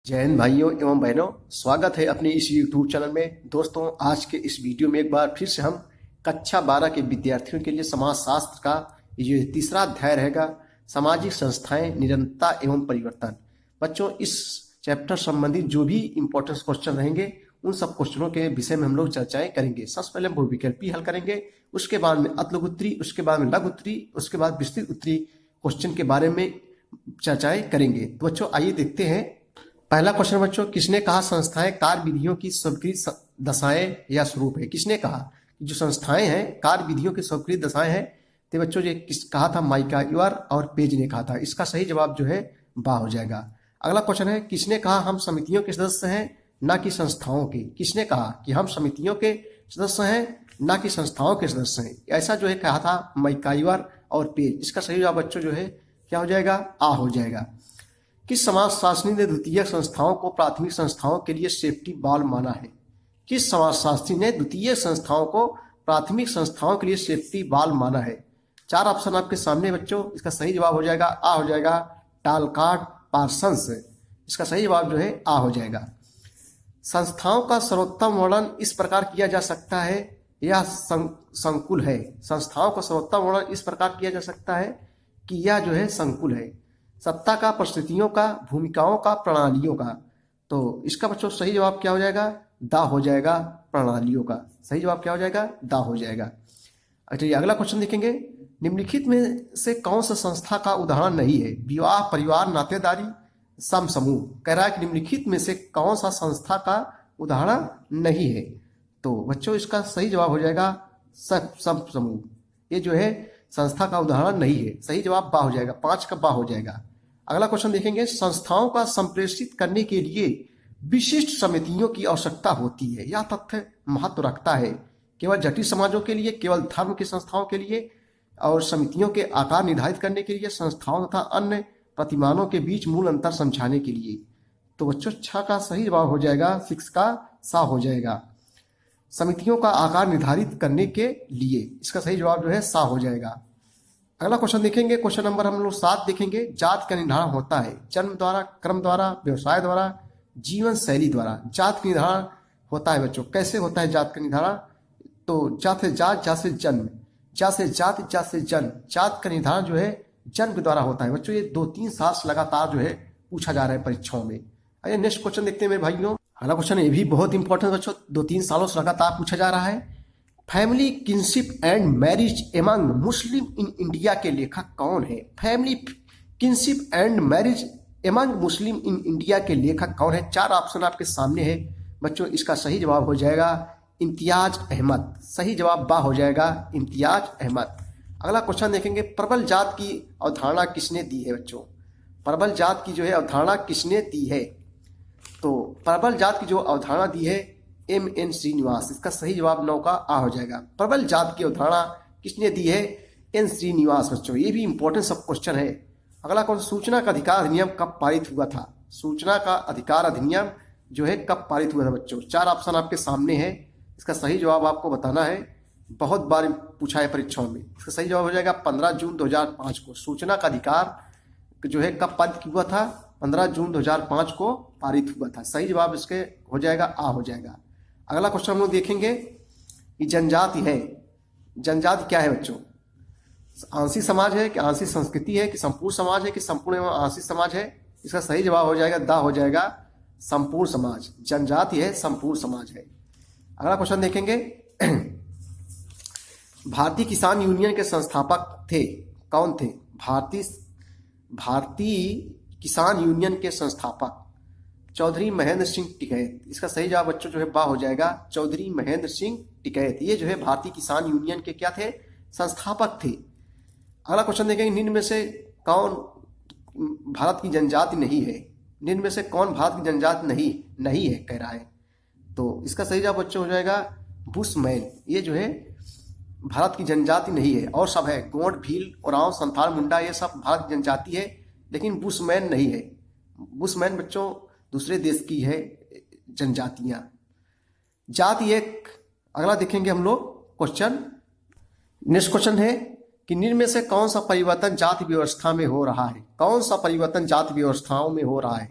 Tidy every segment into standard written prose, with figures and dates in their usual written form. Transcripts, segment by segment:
जय हिंद भाइयों एवं बहनों, स्वागत है अपने इस YouTube चैनल में। दोस्तों, आज के इस वीडियो में एक बार फिर से हम कक्षा 12 के विद्यार्थियों के लिए समाजशास्त्र का ये जो तीसरा अध्याय रहेगा, सामाजिक संस्थाएं, निरंतरता एवं परिवर्तन। बच्चों, इस चैप्टर संबंधित जो भी इंपॉर्टेंट क्वेश्चन रहेंगे उन सब क्वेश्चनों के विषय में हम लोग चर्चाएं करेंगे। सबसे पहले हम बहुविकल्पी हल करेंगे, उसके बाद में अतलघु उत्तरी, उसके बाद में लघु उत्तरी, उसके बाद विस्तृत उत्तरी क्वेश्चन के बारे में चर्चाएं करेंगे। तो बच्चों, आइए देखते हैं। पहला क्वेश्चन बच्चों, किसने कहा संस्थाएं कार्य विधियों की स्वीकृत दशाएं या स्वरूप है? किसने कहा कि जो संस्थाएं हैं कार्य विधियों की स्वीकृत दशाएं हैं? तो बच्चों, ये किस कहा था? माइका यूआर और पेज ने कहा था। इसका सही जवाब जो है बा हो जाएगा। अगला क्वेश्चन है, किसने कहा हम समितियों के सदस्य हैं ना कि संस्थाओं के? किसने कहा कि हम समितियों के सदस्य हैं ना कि संस्थाओं के सदस्य हैं? ऐसा जो है कहा था माइका यूआर और पेज। इसका सही जवाब बच्चों जो है क्या हो जाएगा? आ हो जाएगा। किस समाजशास्त्री ने द्वितीयक संस्थाओं को प्राथमिक संस्थाओं के लिए सेफ्टी वॉल्व माना है? किस समाजशास्त्री ने द्वितीयक संस्थाओं को प्राथमिक संस्थाओं के लिए सेफ्टी वॉल्व माना है? चार ऑप्शन आपके सामने बच्चों। इसका सही जवाब हो जाएगा आ हो जाएगा, टालकाट पार्सन्स। इसका सही जवाब जो है आ हो जाएगा। संस्थाओं का सर्वोत्तम वर्णन इस प्रकार किया जा सकता है, यह संकुल है। संस्थाओं का सर्वोत्तम वर्णन इस प्रकार किया जा सकता है कि यह जो है संकुल है। सत्ता का, परिस्थितियों का, भूमिकाओं का, प्रणालियों का। तो इसका बच्चों सही जवाब क्या हो जाएगा? दा हो जाएगा, प्रणालियों का। सही जवाब क्या हो जाएगा? दा हो जाएगा। अच्छा, ये अगला क्वेश्चन देखेंगे। निम्नलिखित में से कौन सा संस्था का उदाहरण नहीं है? विवाह, परिवार, नातेदारी, सम समूह। कह रहा है कि निम्नलिखित में से कौन सा संस्था का उदाहरण नहीं है? तो बच्चों, इसका सही जवाब हो जाएगा सम समूह। ये जो है संस्था का उदाहरण नहीं है। सही जवाब बा हो जाएगा, 5 का बा हो जाएगा। अगला क्वेश्चन देखेंगे। संस्थाओं का संप्रेषित करने के लिए विशिष्ट समितियों की आवश्यकता होती है। यह तथ्य महत्व रखता है केवल जटिल समाजों के लिए, केवल धर्म की संस्थाओं के लिए, और समितियों के आकार निर्धारित करने के लिए, संस्थाओं तथा अन्य प्रतिमानों के बीच मूल अंतर समझाने के लिए। तो बच्चों, 6 का सही जवाब हो जाएगा, 6 का सा हो जाएगा। समितियों का आकार निर्धारित करने के लिए, इसका सही जवाब जो है सा हो जाएगा। अगला क्वेश्चन देखेंगे, क्वेश्चन नंबर हम लोग 7 देखेंगे। जात का निर्धारण होता है जन्म द्वारा, क्रम द्वारा, व्यवसाय द्वारा, जीवन शैली द्वारा। जात का निर्धारण होता है बच्चों। कैसे होता है जात का निर्धारण? तो जात से जात, जात से जन्म, जात से जात, जात से जन्म। जात का निर्धारण जो है जन्म के द्वारा होता है बच्चों। ये 2-3 साल से लगातार जो है पूछा जा रहा है परीक्षाओं में। आइए नेक्स्ट क्वेश्चन देखते हैं मेरे भाइयों। अगला क्वेश्चन ये भी बहुत इंपॉर्टेंट बच्चों, 2-3 सालों से लगातार पूछा जा रहा है। Family kinship and marriage among Muslim in India के लेखक कौन है? Family kinship and marriage among Muslim in India के लेखक कौन है? 4 ऑप्शन आपके सामने है बच्चों। इसका सही जवाब हो जाएगा इम्तियाज अहमद। सही जवाब बा हो जाएगा, इम्तियाज अहमद। अगला क्वेश्चन देखेंगे। प्रबल जात की अवधारणा किसने दी है बच्चों? प्रबल जात की जो है अवधारणा किसने दी है? तो प्रबल जात की जो अवधारणा दी है M.N. श्रीनिवास। इसका सही जवाब 9 का आ हो जाएगा। प्रबल जात की अवधारणा किसने दी है? N. श्रीनिवास बच्चों। ये भी इंपॉर्टेंट सब क्वेश्चन है। अगला कौन? सूचना का अधिकार अधिनियम कब पारित हुआ था? सूचना का अधिकार अधिनियम जो है कब पारित हुआ था बच्चों? 4 ऑप्शन आपके सामने है। इसका सही जवाब आपको बताना है। बहुत बार पूछा है परीक्षाओं में। इसका सही जवाब हो जाएगा 15 जून 2005 को। सूचना का अधिकार जो है कब पारित हुआ था? 15 जून 2005 को पारित हुआ था। सही जवाब इसके हो जाएगा आ हो जाएगा। अगला क्वेश्चन हम लोग देखेंगे कि जनजाति है। जनजाति क्या है बच्चों? आंशिक समाज है कि आंशिक संस्कृति है कि संपूर्ण समाज है कि संपूर्ण एवं आंशिक समाज है? इसका सही जवाब हो जाएगा दा हो जाएगा, संपूर्ण समाज। जनजाति है, संपूर्ण समाज है। अगला क्वेश्चन देखेंगे। भारतीय किसान यूनियन के संस्थापक थे कौन थे? भारतीय किसान यूनियन के संस्थापक चौधरी महेंद्र सिंह टिकैत। इसका सही जवाब बच्चों जो है बा हो जाएगा, चौधरी महेंद्र सिंह टिकैत। ये जो है भारतीय किसान यूनियन के क्या थे? संस्थापक थे। अगला क्वेश्चन देखेंगे। निम्न में से कौन भारत की जनजाति नहीं है? निम्न में से कौन भारत की जनजाति नहीं है कह रहा है? तो इसका सही जवाब बच्चों हो जाएगा बुशमैन। ये जो है भारत की जनजाति नहीं है। और सब है गोंड, भील, ओरांव, संथाल, मुंडा, ये सब भारत की जनजाति है, लेकिन बुशमैन नहीं है। बुशमैन बच्चों दूसरे देश की है जनजातियां। जाति एक। अगला देखेंगे हम लोग क्वेश्चन। नेक्स्ट क्वेश्चन है कि निम्न में से कौन सा परिवर्तन जाति व्यवस्था में हो रहा है? कौन सा परिवर्तन जाति व्यवस्थाओं में हो रहा है?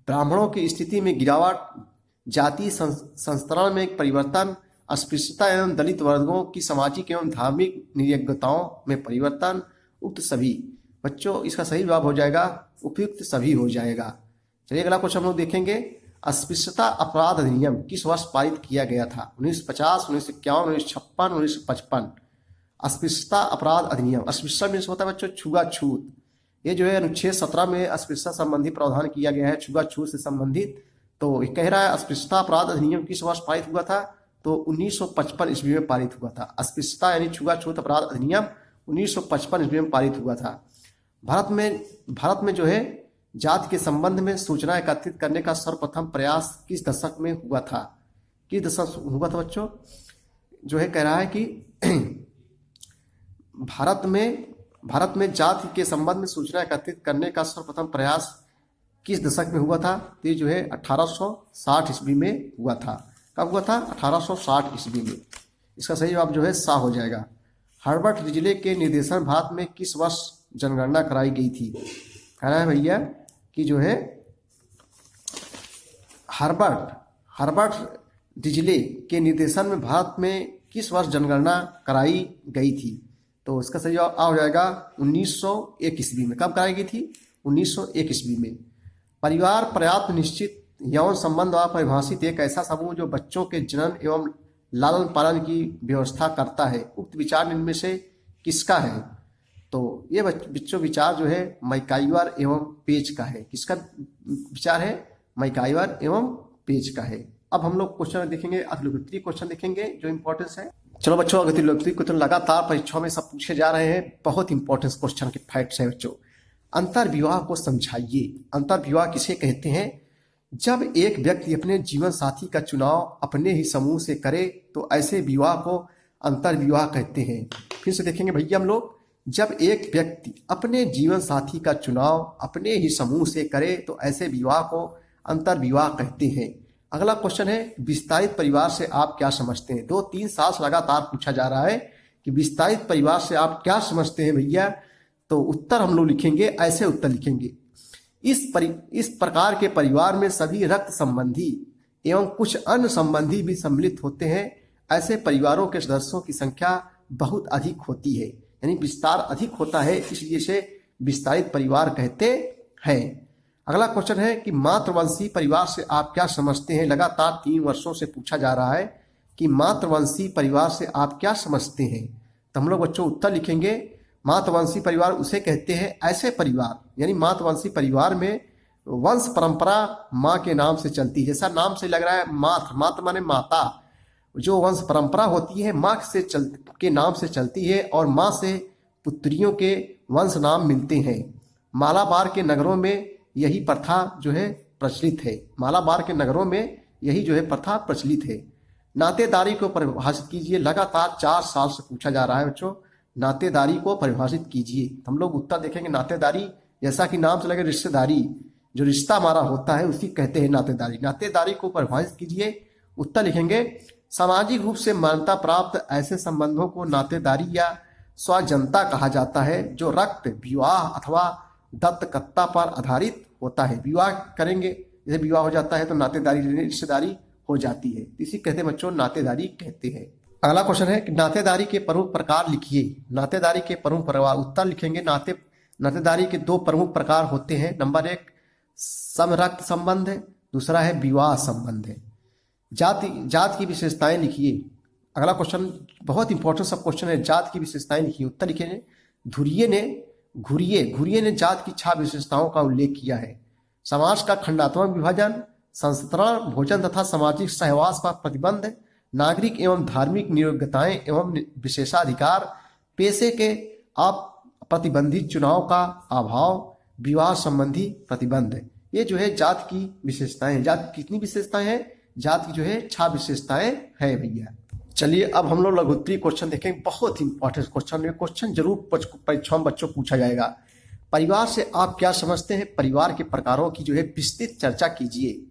ब्राह्मणों की स्थिति में गिरावट, जाति संस्तरण में परिवर्तन, अस्पृश्यता एवं दलित वर्गों की सामाजिक एवं धार्मिक नियोक्ताओं में परिवर्तन। उक्त सभी बच्चों, इसका सही जवाब हो जाएगा उपयुक्त सभी हो जाएगा। चलिए अगला क्वेश्चन हम लोग देखेंगे। अस्पृश्यता अपराध अधिनियम किस वर्ष पारित किया गया था? 1950, 1951, 1956, 1955। अस्पृश्यता अपराध अधिनियम, अस्पृश्यता मीन्स होता है बच्चों छुआछूत। ये जो है अनुच्छेद 17 में अस्पृश्यता संबंधी प्रावधान किया गया है छुआछूत से संबंधित। तो ये कह रहा है अस्पृश्यता अपराध अधिनियम किस वर्ष पारित हुआ था? तो 1955 ईस्वी में पारित हुआ था। अस्पृश्यता यानी छुआछूत अपराध अधिनियम 1955 ईस्वी में पारित हुआ था। भारत में जो है जाति के संबंध में सूचना एकत्रित करने का सर्वप्रथम प्रयास किस दशक में हुआ था? किस दशक हुआ था बच्चों? जो है कह रहा है कि भारत में जाति के संबंध में सूचना एकत्रित करने का सर्वप्रथम प्रयास किस दशक में हुआ था? तो ये जो है 1860 ईस्वी में हुआ था। कब हुआ था? 1860 ईस्वी में। इसका सही जवाब जो है सा हो जाएगा। हर्बर्ट रिजले के निर्देशन भारत में किस वर्ष जनगणना कराई गई थी? कह रहा है भैया कि जो है हर्बर्ट रिजले के निर्देशन में भारत में किस वर्ष जनगणना कराई गई थी? तो इसका सही जवाब हो जाएगा 1901 ईस्वी में। कब कराई गई थी? 1901 ईस्वी में। परिवार पर्याप्त निश्चित यौन संबंध व परिभाषित एक ऐसा समूह जो बच्चों के जनन एवं लालन पालन की व्यवस्था करता है। उक्त विचार इनमें से किसका है? तो ये बच्चों विचार जो है मैकाइवर एवं पेज का है। किसका विचार है? मैकाइवर एवं पेज का है। अब हम लोग क्वेश्चन देखेंगे, अतिलोकप्रिय क्वेश्चन देखेंगे जो इंपॉर्टेंस है। चलो बच्चों, अतिलोकप्रिय क्वेश्चन लगातार परीक्षाओं में सब पूछे जा रहे हैं। बहुत इंपॉर्टेंस क्वेश्चन के फैक्ट्स है बच्चों। अंतर्विवाह को समझाइए। अंतर्विवाह किसे कहते हैं? जब एक व्यक्ति अपने जीवन साथी का चुनाव अपने ही समूह से करे तो ऐसे विवाह को अंतर्विवाह कहते हैं। फिर से देखेंगे भैया हम लोग। जब एक व्यक्ति अपने जीवन साथी का चुनाव अपने ही समूह से करे तो ऐसे विवाह को अंतर्विवाह कहते हैं। अगला क्वेश्चन है, विस्तारित परिवार से आप क्या समझते हैं? 2-3 साल से लगातार पूछा जा रहा है कि विस्तारित परिवार से आप क्या समझते हैं भैया? तो उत्तर हम लोग लिखेंगे, ऐसे उत्तर लिखेंगे। इस प्रकार के परिवार में सभी रक्त संबंधी एवं कुछ अन्य संबंधी भी सम्मिलित होते हैं। ऐसे परिवारों के सदस्यों की संख्या बहुत अधिक होती है, यानी विस्तार अधिक होता है, इसलिए से विस्तारित परिवार कहते हैं। अगला क्वेश्चन है कि मातृवंशी परिवार से आप क्या समझते हैं? लगातार 3 वर्षों से पूछा जा रहा है कि मातृवंशी परिवार से आप क्या समझते हैं। तो हम लोग बच्चों उत्तर लिखेंगे, मातृवंशी परिवार उसे कहते हैं ऐसे परिवार, यानी मातृवंशी परिवार में वंश परंपरा माँ के नाम से चलती है। जैसा नाम से लग रहा है मातृ माने माता, जो वंश परंपरा होती है माँ के नाम से चलती है और माँ से पुत्रियों के वंश नाम मिलते हैं। मालाबार के नगरों में यही प्रथा जो है प्रचलित है। मालाबार के नगरों में यही जो है प्रथा प्रचलित है। नातेदारी को परिभाषित कीजिए। लगातार 4 साल से पूछा जा रहा है बच्चों, नातेदारी को परिभाषित कीजिए। हम लोग उत्तर देखेंगे नातेदारी, जैसा कि नाम से लगे रिश्तेदारी, जो रिश्ता हमारा होता है उसी कहते हैं नातेदारी। नातेदारी को परिभाषित कीजिए। उत्तर लिखेंगे, सामाजिक रूप से मान्यता प्राप्त ऐसे संबंधों को नातेदारी या स्वजनता कहा जाता है जो रक्त, विवाह अथवा दत्तकत्ता पर आधारित होता है। विवाह करेंगे, जैसे विवाह हो जाता है तो नातेदारी रिश्तेदारी हो जाती है, इसी कहते हैं बच्चों नातेदारी कहते हैं। अगला क्वेश्चन है कि नातेदारी के प्रमुख प्रकार लिखिए। नातेदारी के प्रमुख प्रकार, उत्तर लिखेंगे नातेदारी के 2 प्रमुख प्रकार होते हैं। नंबर 1 समरक्त संबंध है, दूसरा है विवाह संबंध है। जाति की विशेषताएं लिखिए। अगला क्वेश्चन बहुत इंपॉर्टेंट सब क्वेश्चन है, जाति की विशेषताएं लिखिए। उत्तर लिखेंगे, घुरिये ने जाति की 6 विशेषताओं का उल्लेख किया है। समाज का खंडात्मक विभाजन, संस्तरण, भोजन तथा सामाजिक सहवास पर प्रतिबंध, नागरिक एवं धार्मिक नियोक्ताएं एवं विशेषाधिकार, पेशे के अप्रतिबंधित चुनाव का अभाव, विवाह संबंधी प्रतिबंध। ये जो है जाति की विशेषताएं हैं। जाति की कितनी विशेषताएं हैं? जाति की जो है 6 विशेषताएं है भैया। चलिए अब हम लोग लघुत्तरीय क्वेश्चन देखेंगे। बहुत इंपॉर्टेंट क्वेश्चन, ये क्वेश्चन जरूर परीक्षाओं में बच्चों पूछा जाएगा। परिवार से आप क्या समझते हैं? परिवार के प्रकारों की जो है विस्तृत चर्चा कीजिए।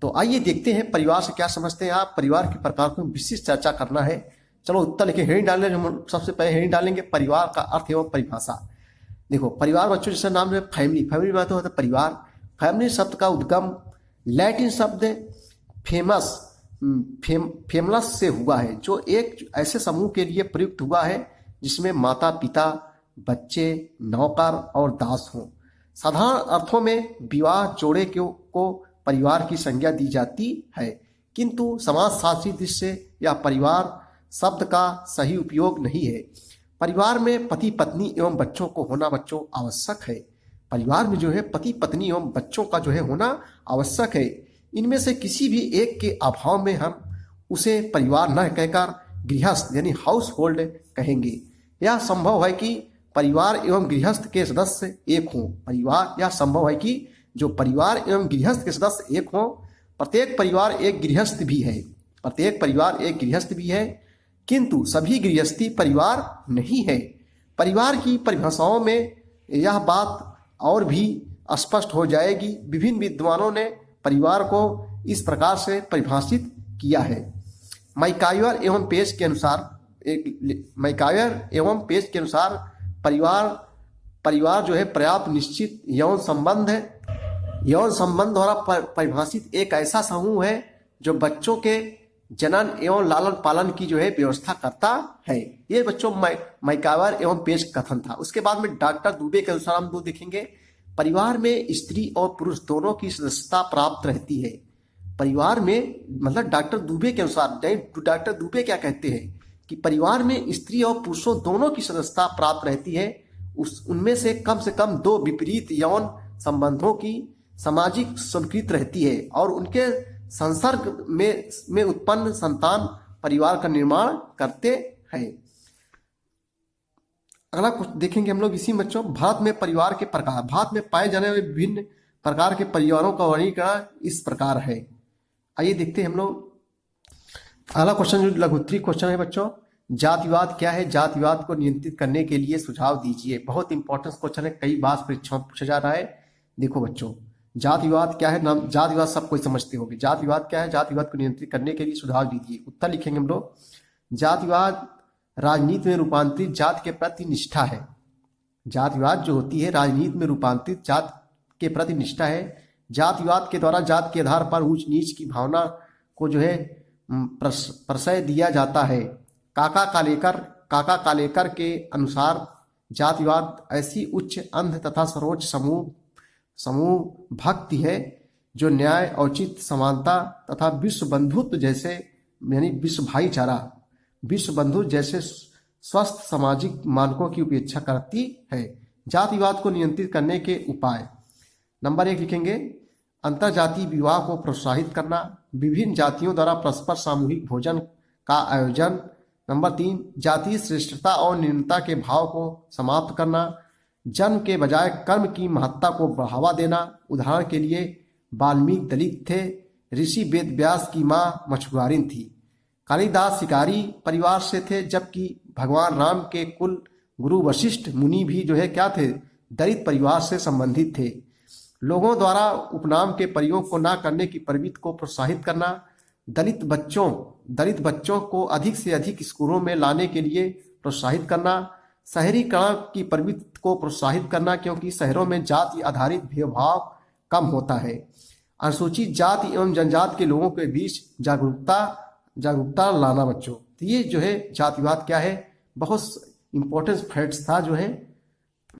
तो आइए देखते हैं परिवार से क्या समझते हैं आप। परिवार के प्रकार को विस्तृत चर्चा करना है। चलो उत्तर लिखे, हेडिंग डालेंगे। हम सबसे पहले हेडिंग डालेंगे परिवार का अर्थ एवं परिभाषा। देखो परिवार बच्चों जैसा नाम है फैमिली, फैमिली में तो होता है परिवार। फैमिली शब्द का उद्गम लैटिन शब्द फेमलस से हुआ है, जो एक ऐसे समूह के लिए प्रयुक्त हुआ है जिसमें माता पिता, बच्चे, नौकर और दास हों। साधारण अर्थों में विवाह जोड़े को परिवार की संज्ञा दी जाती है, किंतु समाजशास्त्री दृष्टि से यह परिवार शब्द का सही उपयोग नहीं है। परिवार में पति पत्नी एवं बच्चों को होना आवश्यक है। परिवार में जो है पति पत्नी एवं बच्चों का जो है होना आवश्यक है। इनमें से किसी भी एक के अभाव में हम उसे परिवार न कहकर गृहस्थ यानी हाउस होल्ड कहेंगे। यह संभव है कि परिवार एवं गृहस्थ के सदस्य एक हों। यह संभव है कि जो परिवार एवं गृहस्थ के सदस्य एक हों। प्रत्येक परिवार एक गृहस्थ भी है, किंतु सभी गृहस्थी परिवार नहीं है। परिवार की परिभाषाओं में यह बात और भी स्पष्ट हो जाएगी। विभिन्न विद्वानों ने परिवार को इस प्रकार से परिभाषित किया है। मैकायर एवं पेज के अनुसार परिवार जो है पर्याप्त निश्चित यौन संबंध द्वारा परिभाषित एक ऐसा समूह है जो बच्चों के जनन एवं लालन पालन की जो है व्यवस्था करता है। ये बच्चों मैकायर एवं पेज कथन था। उसके बाद में डॉक्टर दुबे के अनुसार हम देखेंगे, परिवार में स्त्री और पुरुष दोनों की सदस्यता प्राप्त रहती है। परिवार में मतलब डॉक्टर दुबे के अनुसार, डॉक्टर दुबे क्या कहते हैं कि परिवार में स्त्री और पुरुषों दोनों की सदस्यता प्राप्त रहती है। उनमें से कम 2 विपरीत यौन संबंधों की सामाजिक स्वीकृति रहती है और उनके संसर्ग में उत्पन्न संतान परिवार का निर्माण करते हैं। अगला कुछ देखेंगे हम लोग इसी बच्चों, भारत में परिवार के प्रकार। भारत में पाए जाने वाले विभिन्न प्रकार के परिवारों का वर्गीकरण इस प्रकार है। आइए देखते हैं हम लोग। अगला क्वेश्चन जो लघुत्तरी क्वेश्चन है बच्चों, जातिवाद क्या है? जातिवाद को नियंत्रित करने के लिए सुझाव दीजिए। बहुत इंपॉर्टेंट क्वेश्चन है, कई बार परीक्षाओं में पूछा जा रहा है। देखो बच्चों, जातिवाद क्या है? जातिवाद सब कोई समझते होंगे। जातिवाद क्या है? जातिवाद को नियंत्रित करने के लिए सुझाव दीजिए। उत्तर लिखेंगे हम लोग, जातिवाद राजनीति में रूपांतरित जाति के प्रति निष्ठा है। जातिवाद जो होती है राजनीति में रूपांतरित जाति के प्रति निष्ठा है। जातिवाद के द्वारा जाति के आधार पर ऊंच नीच की भावना को जो है प्रश्रय दिया जाता है। काका कालेकर के अनुसार जातिवाद ऐसी उच्च अंध तथा सर्वोच्च समूह भक्ति है जो न्याय, औचित्य, समानता तथा विश्व बंधुत्व जैसे यानी विश्व बंधु जैसे स्वस्थ सामाजिक मानकों की उपेक्षा करती है। जातिवाद को नियंत्रित करने के उपाय। नंबर 1 लिखेंगे, अंतरजातीय विवाह को प्रोत्साहित करना, विभिन्न जातियों द्वारा परस्पर सामूहिक भोजन का आयोजन। नंबर 3, जातीय श्रेष्ठता और न्यूनता के भाव को समाप्त करना, जन्म के बजाय कर्म की महत्ता को बढ़ावा देना। उदाहरण के लिए वाल्मीकि दलित थे, ऋषि वेदव्यास की मां मछुआरिन थी। कालिदास शिकारी परिवार से थे, जबकि भगवान राम के कुल गुरु वशिष्ठ मुनि भी जो है क्या थे, दलित परिवार से संबंधित थे। लोगों द्वारा उपनाम के प्रयोग को न करने की प्रवृत्ति को प्रोत्साहित करना, दलित बच्चों को अधिक से अधिक स्कूलों में लाने के लिए प्रोत्साहित करना, शहरीकरण की प्रवृत्ति को प्रोत्साहित करना क्योंकि शहरों में जाति आधारित भेदभाव कम होता है। अनुसूचित जाति एवं जनजाति के लोगों के बीच जागरूकता लाना बच्चों। तो ये जो है जातिवाद क्या है, बहुत इंपॉर्टेंट फैक्ट्स था जो है